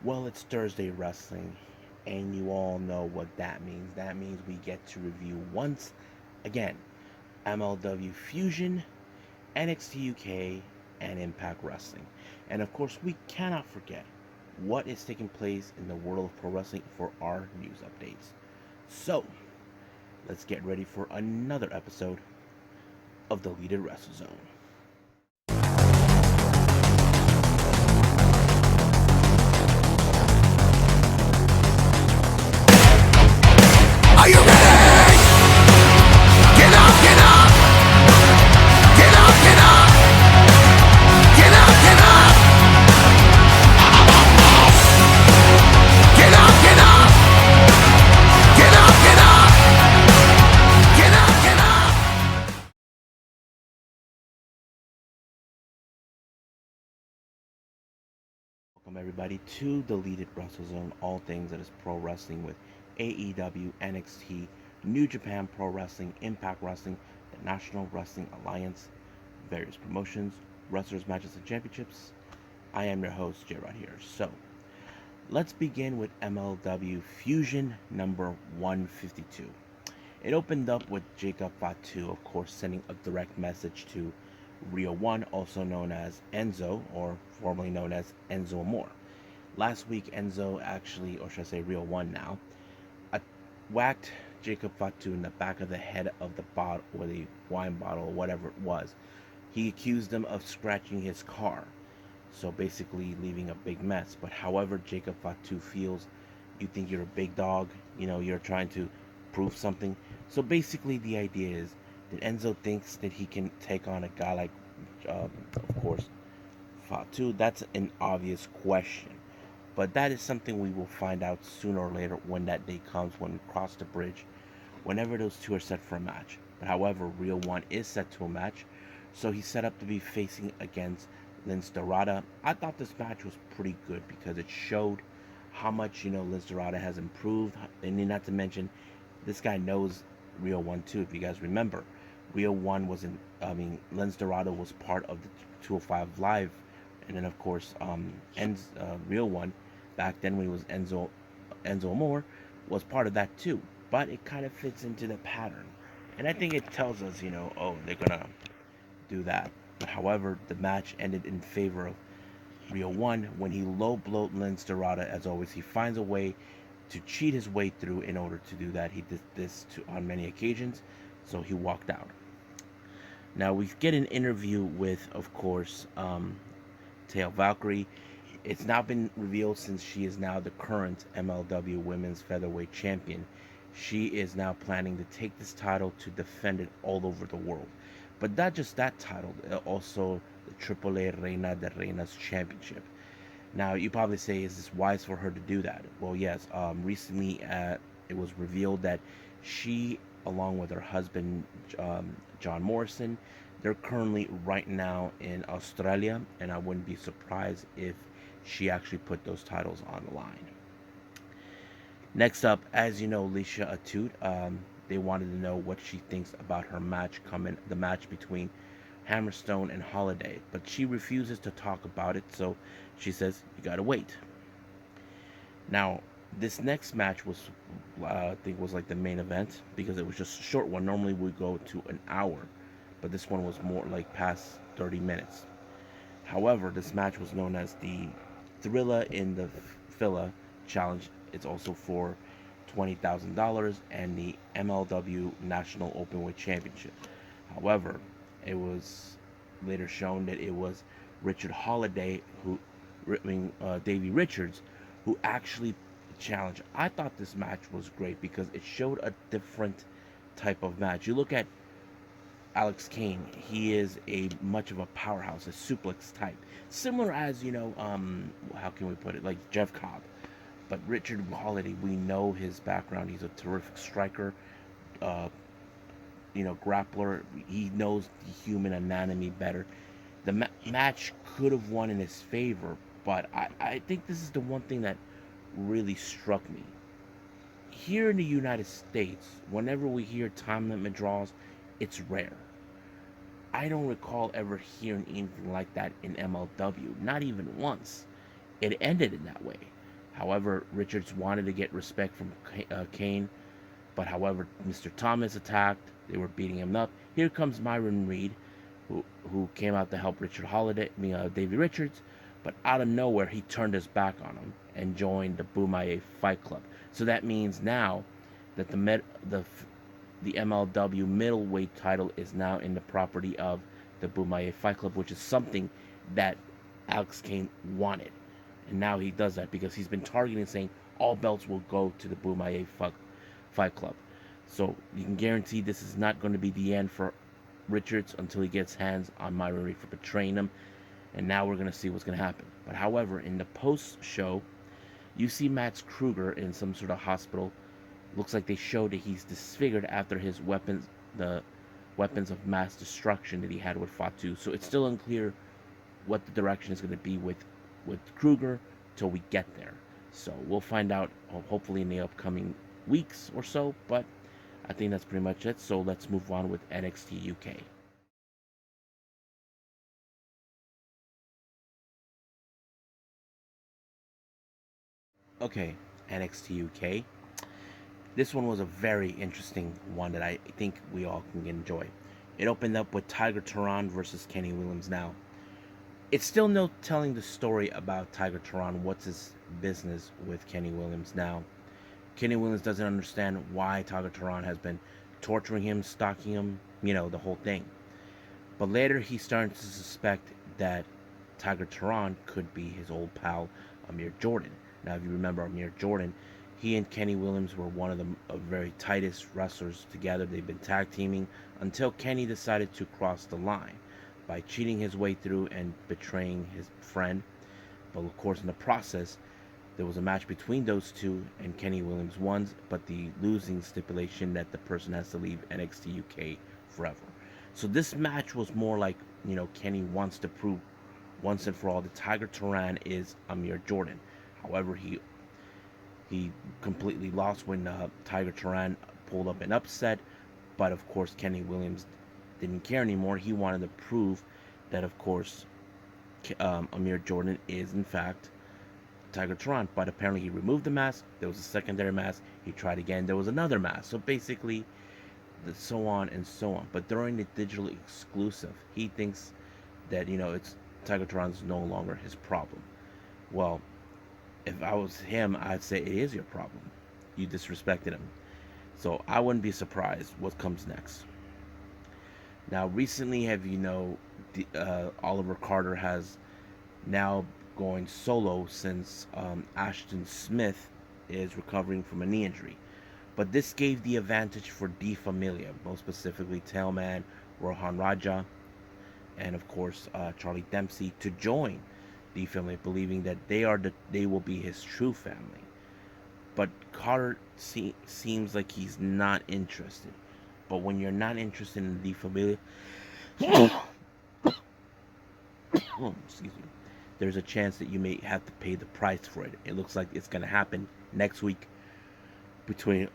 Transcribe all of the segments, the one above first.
Well, it's Thursday Wrestling, and you all know what that means. That means we get to review once again MLW Fusion, NXT UK, and Impact Wrestling. And of course, we cannot forget what is taking place in the world of pro wrestling for our news updates. So, let's get ready for another episode of the Deleted Wrestle Zone. Are you ready? Get up, get up! Get up, get up! Get up, get up! Get up, get up! Get up, get up! Get up, get up! Welcome everybody to the Deleted Wrestle Zone, all things that is pro wrestling with AEW, NXT, New Japan Pro Wrestling, Impact Wrestling, the National Wrestling Alliance, various promotions, wrestlers, matches, and championships. I am your host, J-Rod here. So, let's begin with MLW Fusion number 152. It opened up with Jacob Fatu, of course, sending a direct message to Rio 1, also known as Enzo, or formerly known as Enzo Amore. Last week, Enzo actually, or should I say Rio 1 now, whacked Jacob Fatu in the back of the head of the bottle, or the wine bottle, or whatever it was. He accused him of scratching his car, so basically leaving a big mess. But however, Jacob Fatu feels, you think you're a big dog, you're trying to prove something. So basically, the idea is that Enzo thinks that he can take on a guy like, of course, Fatu. That's an obvious question. But that is something we will find out sooner or later when that day comes, when we cross the bridge, whenever those two are set for a match. But however, Real One is set to a match, so he's set up to be facing against Lince Dorada. I thought this match was pretty good because it showed how much Lince Dorada has improved, and not to mention, this guy knows Real One too. If you guys remember, Real One was in. I mean, Lince Dorado was part of the 205 Live, and then of course, Real One back then when he was Enzo Amore was part of that too. But it kind of fits into the pattern, and I think it tells us, oh, they're gonna do that. But however, the match ended in favor of Rio 1 when he low blowed Lince Dorada. As always, he finds a way to cheat his way through. In order to do that, he did this on many occasions, so he walked out. Now we get an interview with, of course, Tail Valkyrie. It's not been revealed since she is now the current MLW Women's Featherweight Champion. She is now planning to take this title to defend it all over the world. But not just that title, also the AAA Reina de Reinas Championship. Now, you probably say, is this wise for her to do that? Well, yes. Recently, it was revealed that she, along with her husband, John Morrison, they're currently right now in Australia, and I wouldn't be surprised if she actually put those titles on the line. Next up, as you know, Alicia Atout. They wanted to know what she thinks about her match the match between Hammerstone and Holiday, but she refuses to talk about it. So she says, "You gotta wait." Now, this next match was, I think, was like the main event because it was just a short one. Normally we go to an hour, but this one was more like past 30 minutes. However, this match was known as the Thrilla in the Filla Challenge. It's also for $20,000 and the MLW National Openweight Championship. However, it was later shown that it was Richard Holiday, Davey Richards, who actually challenged. I thought this match was great because it showed a different type of match. You look at Alex Kane, he is a much of a powerhouse, a suplex type, similar as how can we put it, like Jeff Cobb. But Richard Holiday, we know his background. He's a terrific striker, uh, grappler. He knows the human anatomy better. The match could have won in his favor, but I think this is the one thing that really struck me. Here in the United States, whenever we hear time limit draws, it's rare. I don't recall ever hearing anything like that in MLW, not even once. It ended in that way. However, Richards wanted to get respect from Kane, but however, Mr. Thomas attacked. They were beating him up. Here comes Myron Reed, who came out to help Davey Richards, but out of nowhere he turned his back on him and joined the Bumaye Fight Club. So that means now that the MLW middleweight title is now in the property of the Bumaye Fight Club, which is something that Alex Kane wanted. And now he does that because he's been targeting saying all belts will go to the Bumaye Fight Club. So you can guarantee this is not going to be the end for Richards until he gets hands on Myron Reed for betraying him. And now we're going to see what's going to happen. But however, in the post-show, you see Max Kruger in some sort of hospital. Looks like they showed that he's disfigured after his the weapons of mass destruction that he had with Fatu. So it's still unclear what the direction is going to be with Kruger till we get there. So we'll find out hopefully in the upcoming weeks or so. But I think that's pretty much it. So let's move on with NXT UK. Okay, NXT UK. This one was a very interesting one that I think we all can enjoy. It opened up with Tiger Turan versus Kenny Williams. Now, it's still no telling the story about Tiger Turan. What's his business with Kenny Williams now? Kenny Williams doesn't understand why Tiger Turan has been torturing him, stalking him, the whole thing. But later he started to suspect that Tiger Turan could be his old pal, Amir Jordan. Now, if you remember Amir Jordan, he and Kenny Williams were one of the very tightest wrestlers together. They've been tag teaming until Kenny decided to cross the line by cheating his way through and betraying his friend. But of course, in the process, there was a match between those two, and Kenny Williams won, but the losing stipulation that the person has to leave NXT UK forever. So this match was more like, Kenny wants to prove once and for all that Tiger Turan is Amir Jordan. However, he completely lost when Tiger Turan pulled up an upset. But of course, Kenny Williams didn't care anymore. He wanted to prove that, of course, Amir Jordan is in fact Tiger Turan. But apparently, he removed the mask. There was a secondary mask. He tried again. There was another mask. So basically, so on and so on. But during the digital exclusive, he thinks that it's Tiger Turan's no longer his problem. Well, if I was him, I'd say it is your problem. You disrespected him. So I wouldn't be surprised what comes next. Now, recently, Oliver Carter has now going solo since Ashton Smith is recovering from a knee injury. But this gave the advantage for De Familia, most specifically Tailman, Rohan Raja, and of course Charlie Dempsey to join De Familia, believing that they will be his true family. But Carter seems like he's not interested. But when you're not interested in De Familia, excuse me, there's a chance that you may have to pay the price for it. It looks like it's going to happen next week between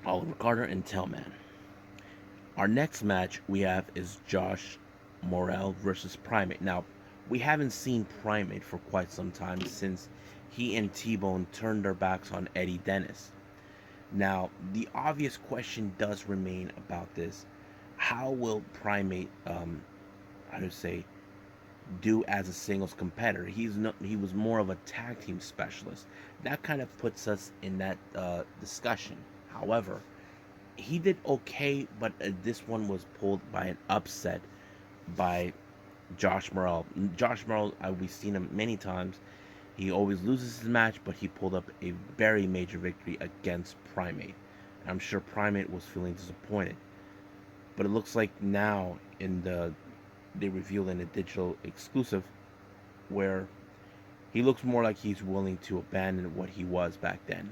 Oliver Carter and Tailman. Our next match we have is Josh Morrell versus Primate. Now, we haven't seen Primate for quite some time since he and T-Bone turned their backs on Eddie Dennis. Now, the obvious question does remain about this. How will Primate, do as a singles competitor? He was more of a tag team specialist. That kind of puts us in that discussion. However, he did okay, but this one was pulled by an upset by Josh Morrell. Josh Morrell, we've seen him many times. He always loses his match, but he pulled up a very major victory against Primate. I'm sure Primate was feeling disappointed. But it looks like now they revealed in a digital exclusive where he looks more like he's willing to abandon what he was back then.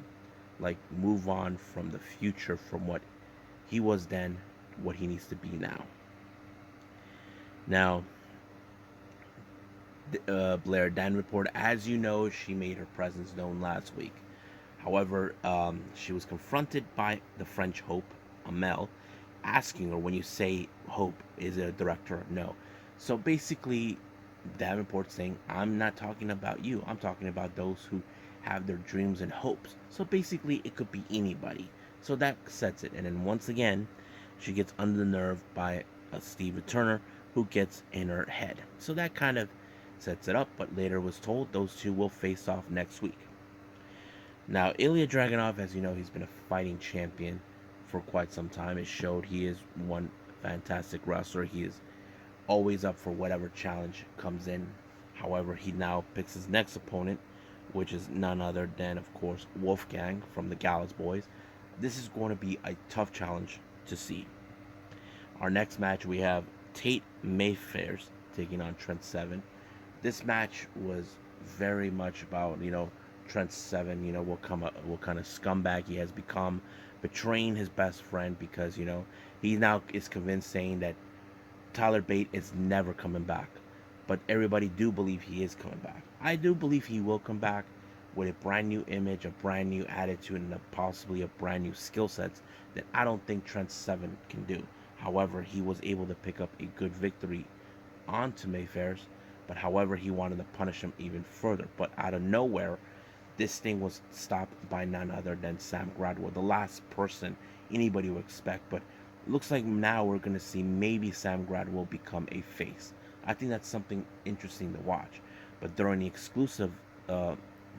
Like move on from the future, from what he was then, what he needs to be now. Now, Blair Dan report, as you know, she made her presence known last week. However, she was confronted by the French Hope, Amel, asking her, when you say Hope, is it a director? No. So basically, Davenport saying, I'm not talking about you. I'm talking about those who have their dreams and hopes. So basically, it could be anybody. So that sets it. And then once again, she gets under the nerve by a Steve Turner who gets in her head. So that kind of sets it up. But later was told those two will face off next week. Now, Ilya Dragunov, as you know, he's been a fighting champion for quite some time. It showed he is one fantastic wrestler. He is always up for whatever challenge comes in. However, he now picks his next opponent, which is none other than, of course, Wolfgang from the Gallows Boys. This is going to be a tough challenge to see. Our next match, we have Tate Mayfairs taking on Trent Seven. This match was very much about, Trent Seven, what kind of scumbag he has become, betraying his best friend because, he now is convinced saying that Tyler Bate is never coming back. But everybody do believe he is coming back. I do believe he will come back with a brand new image, a brand new attitude, and possibly a brand new skill sets that I don't think Trent Seven can do. However, he was able to pick up a good victory onto Mayfair's, but however, he wanted to punish him even further. But out of nowhere, this thing was stopped by none other than Sam Gradwell, the last person anybody would expect. But looks like now we're going to see maybe Sam Gradwell become a face. I think that's something interesting to watch. But during the exclusive,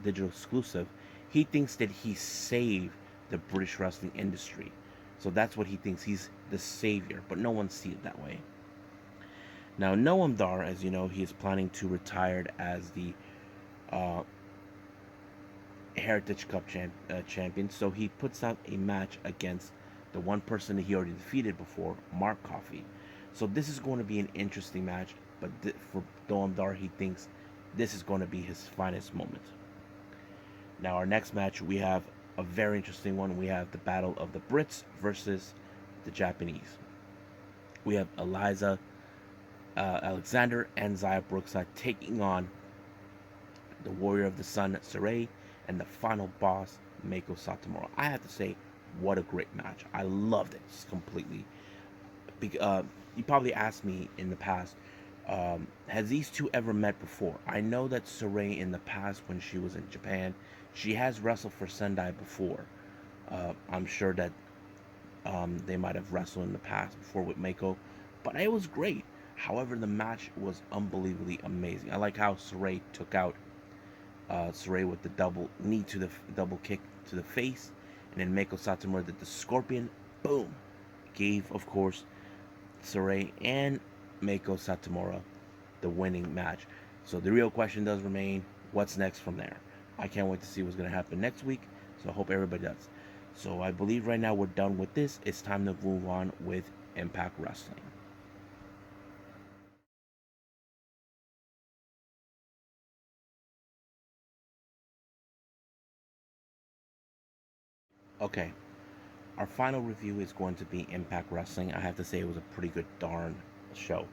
digital exclusive, he thinks that he saved the British wrestling industry. So that's what he thinks. He's the savior, but no one sees it that way. Now, Noam Dar, as you know, he is planning to retire as the uh, Heritage Cup champion. So he puts out a match against the one person that he already defeated before, Mark Coffey. So this is going to be an interesting match. But for Noam Dar, he thinks this is going to be his finest moment. Now, our next match, we have a very interesting one. We have the Battle of the Brits versus the Japanese. We have Eliza Alexander and Zaya Brookside taking on the Warrior of the Sun, Saray, and the final boss, Meiko Satomura. I have to say, what a great match. I loved it completely. You probably asked me in the past, has these two ever met before? I know that Saray in the past, when she was in Japan, she has wrestled for Sendai before. I'm sure that they might have wrestled in the past before with Meiko, but it was great. However, the match was unbelievably amazing. I like how Saray took out Saray with the double knee to the double kick to the face, and then Meiko Satomura did the scorpion. Boom! Gave, of course, Saray and Meiko Satomura the winning match. So the real question does remain, what's next from there? I can't wait to see what's going to happen next week, so I hope everybody does. So I believe right now we're done with this. It's time to move on with Impact Wrestling. Okay, our final review is going to be Impact Wrestling. I have to say it was a pretty good darn show.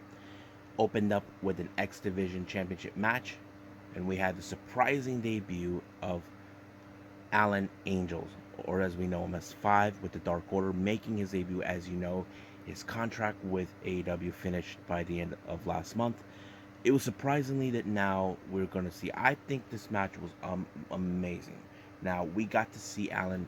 Opened up with an X Division Championship match, and we had the surprising debut of Alan Angels, or as we know him as Five, with the Dark Order, making his debut. As you know, his contract with AEW finished by the end of last month. It was surprisingly that now we're going to see. I think this match was amazing. Now we got to see Alan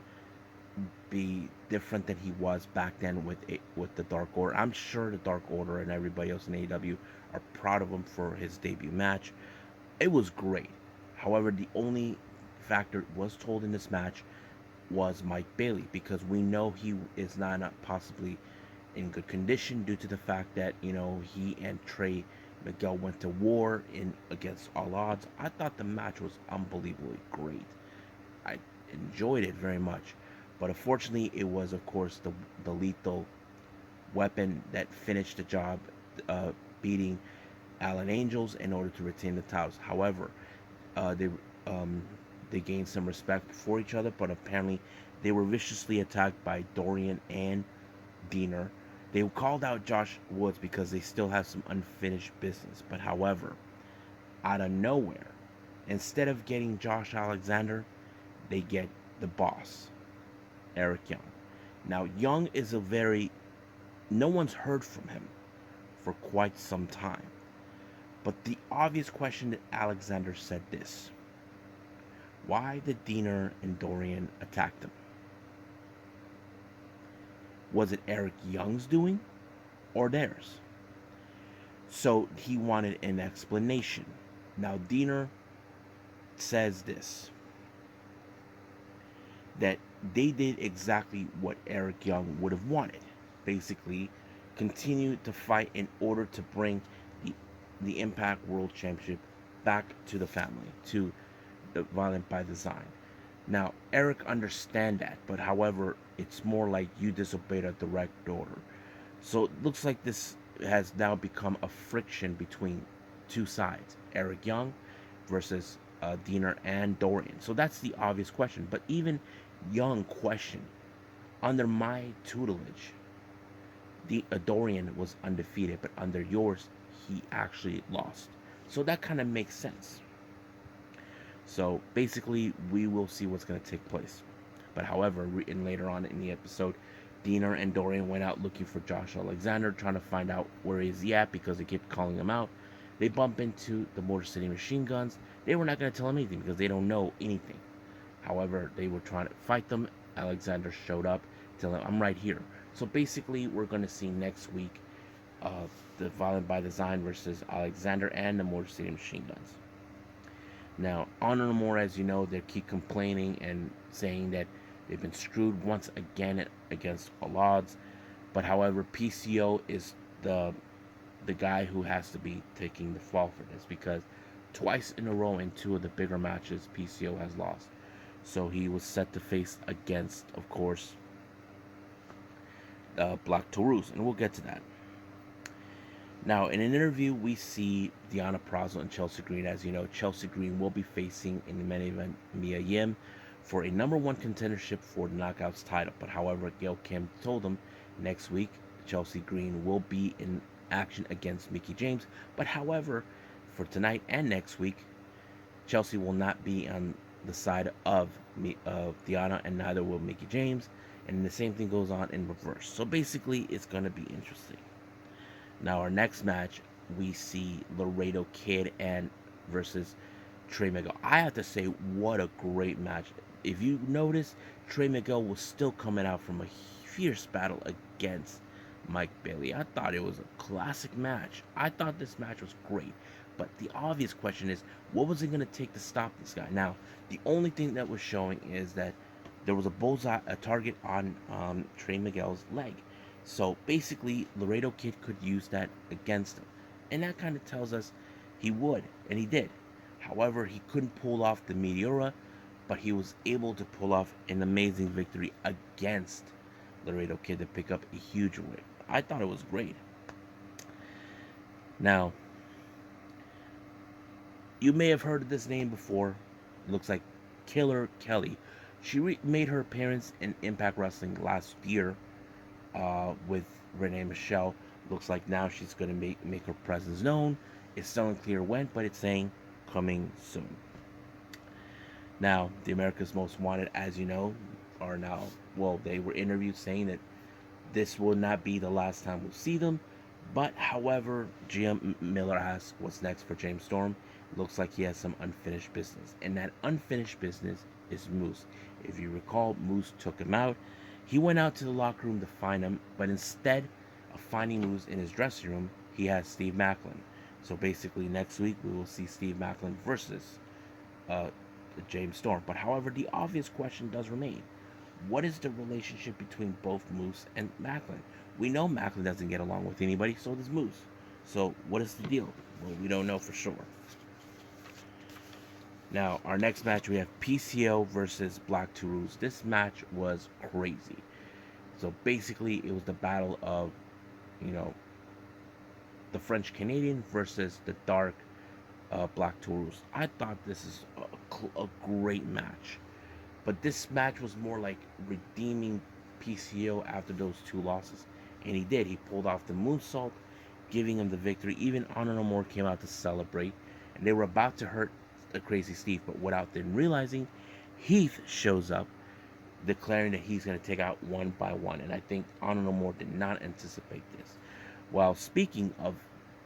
be different than he was back then with the Dark Order. I'm sure the Dark Order and everybody else in AEW are proud of him for his debut match. It was great. However, the only factor was told in this match was Mike Bailey, because we know he is not possibly in good condition due to the fact that he and Trey Miguel went to war in against all odds. I thought the match was unbelievably great. I enjoyed it very much. But unfortunately, it was, of course, the lethal weapon that finished the job, beating Alan Angels in order to retain the titles. However, they gained some respect for each other, but apparently they were viciously attacked by Dorian and Diener. They called out Josh Woods because they still have some unfinished business. But however, out of nowhere, instead of getting Josh Alexander, they get the boss, Eric Young. Now, Young is no one's heard from him for quite some time. But the obvious question that Alexander said this: why did Diener and Dorian attack them? Was it Eric Young's doing or theirs? So he wanted an explanation. Now Diener says this, that they did exactly what Eric Young would have wanted. Basically, continue to fight in order to bring the the Impact World Championship back to the family, to the Violent by Design. Now, Eric understand that, but however, it's more like you disobeyed a direct order. So it looks like this has now become a friction between two sides, Eric Young versus Diener and Dorian. So that's the obvious question. But even Young questioned, under my tutelage, the Dorian was undefeated, but under yours, he actually lost. So that kind of makes sense. So basically, we will see what's going to take place. But however, written later on in the episode, Diener and Dorian went out looking for Josh Alexander, trying to find out where he's at because they kept calling him out. They bump into the Motor City Machine Guns. They were not going to tell him anything because they don't know anything. However, they were trying to fight them. Alexander showed up, telling him, I'm right here. So basically, we're going to see next week the Violent by Design versus Alexander and the Motor City Machine Guns. Now, Honor No More, as you know, they keep complaining and saying that they've been screwed once again against all odds. But however, PCO is the guy who has to be taking the fall for this, because twice in a row in two of the bigger matches, PCO has lost. So he was set to face against, of course, Black Taurus, and we'll get to that. Now, in an interview, we see Deonna Purrazzo and Chelsea Green. As you know, Chelsea Green will be facing in the main event Mia Yim for a number one contendership for the Knockouts title. But however, Gail Kim told them next week Chelsea Green will be in action against Mickie James. But however, for tonight and next week, Chelsea will not be on the side of Deonna, and neither will Mickie James. And the same thing goes on in reverse. So basically, it's going to be interesting. Now, our next match, we see Laredo Kid and versus Trey Miguel. I have to say, what a great match. If you notice, Trey Miguel was still coming out from a fierce battle against Mike Bailey. I thought it was a classic match. I thought this match was great. But the obvious question is, what was it going to take to stop this guy? Now, the only thing that was showing is that there was a bullseye, a target on Trey Miguel's leg. So basically, Laredo Kid could use that against him. And that kind of tells us he would, and he did. However, he couldn't pull off the Meteora, but he was able to pull off an amazing victory against Laredo Kid to pick up a huge win. I thought it was great. Now, you may have heard of this name before. It looks like Killer Kelly. She made her appearance in Impact Wrestling last year with Renee Michelle. Looks like now she's going to make her presence known. It's still unclear when, but it's saying coming soon. Now, the America's Most Wanted, as you know, are now, well, they were interviewed saying that this will not be the last time we'll see them. But, however, GM Miller asks what's next for James Storm. Looks like he has some unfinished business. And that unfinished business is Moose. If you recall, Moose took him out. He went out to the locker room to find him, but instead of finding Moose in his dressing room, he has Steve Maclin. So basically, next week we will see Steve Maclin versus James Storm. But however, the obvious question does remain: what is the relationship between both Moose and Maclin? We know Maclin doesn't get along with anybody, so does Moose. So what is the deal? Well, we don't know for sure. Now, our next match, we have PCO versus Black Taurus. This match was crazy. So basically, it was the battle of, the French Canadian versus the dark Black Taurus. I thought this is a great match. But this match was more like redeeming PCO after those two losses. And he did. He pulled off the moonsault, giving him the victory. Even Honor No More came out to celebrate. And they were about to hurt the Crazy Steve. But without them realizing, Heath shows up, declaring that he's going to take out one by one. And I think Honor No More did not anticipate this. While speaking of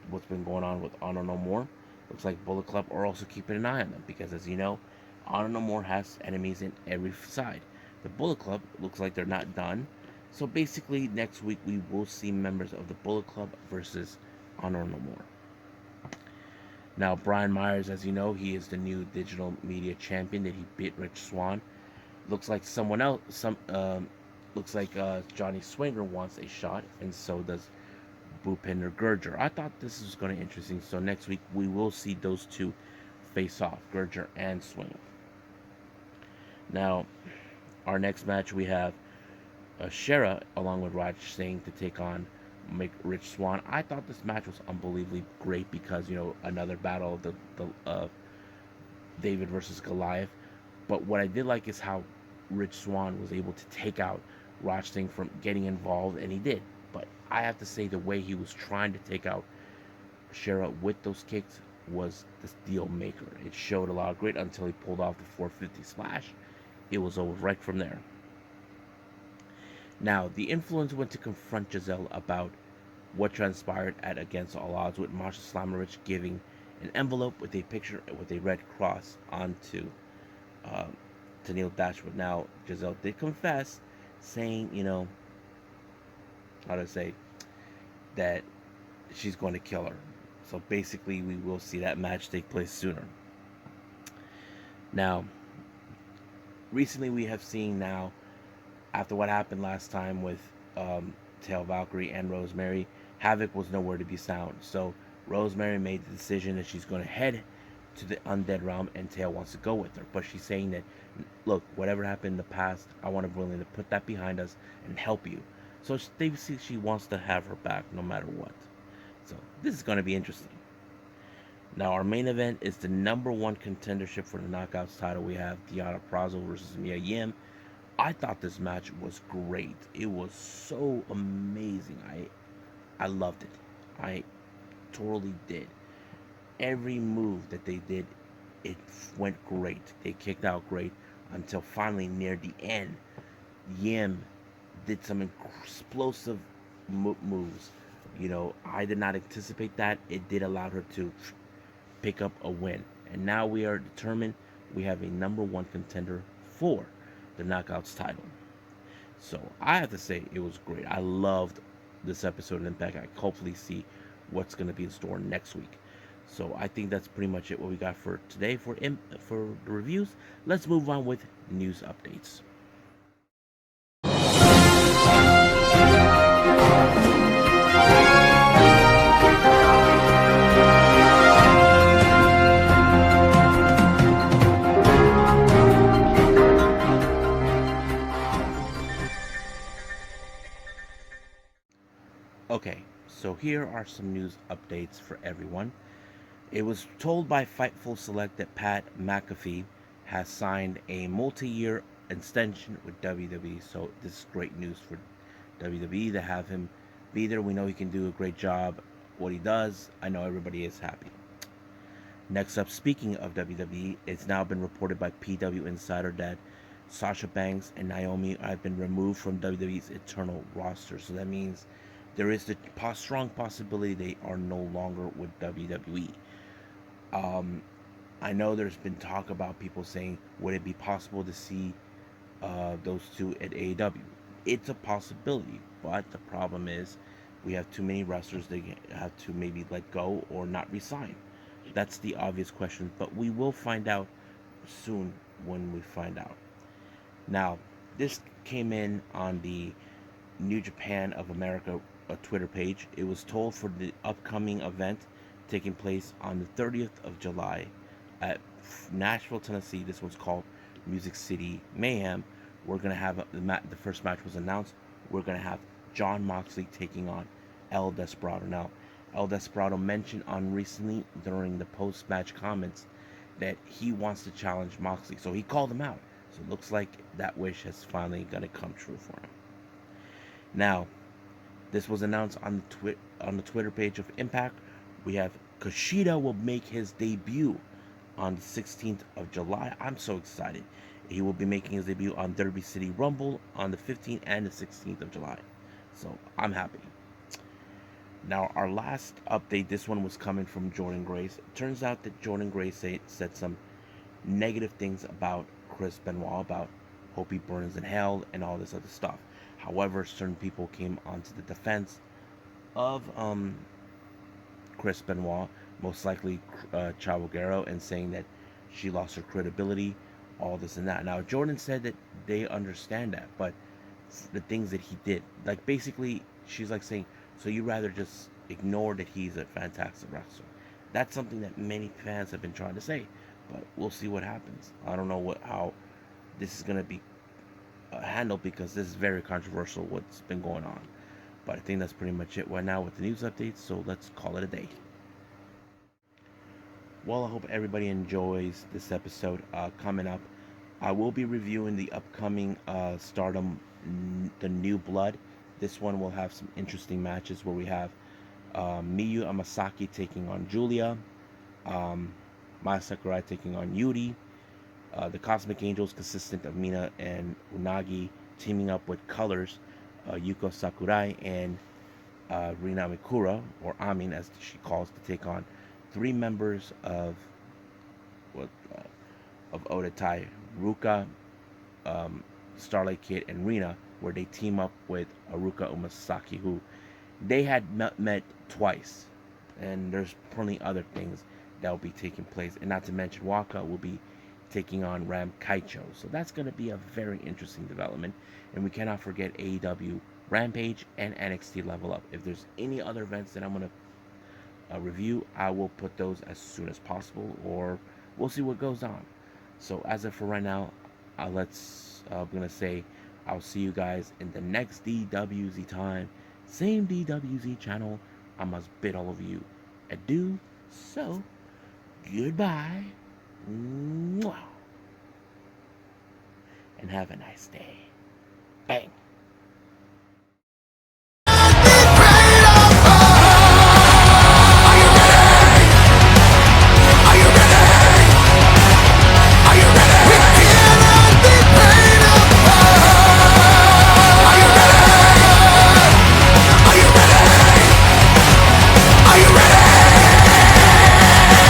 what's been going on with Honor No More. Looks like Bullet Club are also keeping an eye on them because, as you know, Honor No More has enemies in every side. The Bullet Club looks like they're not done. So basically, next week we will see members of the Bullet Club versus Honor No More. Now, Brian Myers, as you know, he is the new digital media champion that he beat Rich Swann. Looks like someone else, looks like Johnny Swinger wants a shot, and so does Bhupinder Gurjar. I thought this was going to be interesting. So next week we will see those two face off, Gurjar and Swinger. Now, our next match we have Shera along with Raj Singh to take on Rich Swann. I thought this match was unbelievably great because, you know, another battle of the David versus Goliath. But what I did like is how Rich Swann was able to take out Raj Singh from getting involved, and he did. But I have to say the way he was trying to take out Shera with those kicks was the deal maker. It showed a lot of grit until he pulled off the 450 splash. It was over right from there. Now, the influence went to confront Giselle about what transpired at Against All Odds, with Marsha Slamovich giving an envelope with a picture with a red cross onto to Neil Dashwood. Now, Giselle did confess, saying, you know, how to say, that she's going to kill her. So basically, we will see that match take place sooner. Now, recently we have seen now, after what happened last time with Tail Valkyrie and Rosemary, Havoc was nowhere to be found. So Rosemary made the decision that she's going to head to the Undead Realm, and Tail wants to go with her. But she's saying that, look, whatever happened in the past, I want to be willing to put that behind us and help you. So basically, she wants to have her back no matter what. So this is going to be interesting. Now, our main event is the number one contendership for the Knockouts title. We have Deonna Purrazzo versus Mia Yim. I thought this match was great. It was so amazing. I loved it. I totally did. Every move that they did, it went great. They kicked out great until finally near the end, Yim did some explosive moves. You know, I did not anticipate that. It did allow her to pick up a win. And now we are determined we have a number one contender for the Knockouts title. So I have to say it was great. I loved this episode of Impact. I hopefully see what's going to be in store next week. So I think that's pretty much it what we got for today for the reviews. Let's move on with news updates. Okay, so here are some news updates for everyone. It was told by Fightful Select that Pat McAfee has signed a multi-year extension with WWE. So this is great news for WWE to have him be there. We know he can do a great job. What he does, I know everybody is happy. Next up, speaking of WWE, it's now been reported by PW Insider that Sasha Banks and Naomi have been removed from WWE's eternal roster. So that means there is the strong possibility they are no longer with WWE. I know there's been talk about people saying, would it be possible to see those two at AEW? It's a possibility, but the problem is we have too many wrestlers they have to maybe let go or not resign. That's the obvious question, but we will find out soon when we find out. Now, this came in on the New Japan of America Twitter page. It was told for the upcoming event taking place on the 30th of July at Nashville, Tennessee. This one's called Music City Mayhem. We're going to have the first match was announced. We're going to have Jon Moxley taking on El Desperado. Now, El Desperado mentioned on recently during the post-match comments that he wants to challenge Moxley. So he called him out. So it looks like that wish has finally going to come true for him. Now, this was announced on the Twitter page of Impact. We have Kushida will make his debut on the 16th of July. I'm so excited. He will be making his debut on Derby City Rumble on the 15th and the 16th of July. So I'm happy. Now, our last update, this one was coming from Jordynne Grace. It turns out that Jordynne Grace said some negative things about Chris Benoit, about hope he burns in hell and all this other stuff. However, certain people came onto the defense of Chris Benoit, most likely Chavo Guerrero, and saying that she lost her credibility, all this and that. Now, Jordynne said that they understand that, but the things that he did, like basically, she's like saying, so you rather just ignore that he's a fantastic wrestler. That's something that many fans have been trying to say, but we'll see what happens. I don't know how this is going to be handled because this is very controversial what's been going on. But I think that's pretty much it right now with the news updates, so let's call it a day. Well, I hope everybody enjoys this episode. Coming up, I will be reviewing the upcoming Stardom, the New Blood. This one will have some interesting matches where we have Miyu Amasaki taking on Julia, Maya Sakurai taking on Yuri, the Cosmic Angels, consistent of Mina and Unagi, teaming up with Colors, Yuko Sakurai and Rina Mikura, or Amin as she calls, to take on three members of what of Odatai, Ruka, Starlight Kid, and Rina, where they team up with Aruka Umasaki, who they had met twice, and there's plenty other things that will be taking place, and not to mention Waka will be taking on Ram Kaicho, so that's going to be a very interesting development. And we cannot forget AEW Rampage and NXT Level Up. If there's any other events that I'm going to review, I will put those as soon as possible, or we'll see what goes on. So as of for right now, I'm gonna say I'll see you guys in the next DWZ time, same DWZ channel. I must bid all of you adieu. So goodbye, mwah, and have a nice day. Bang.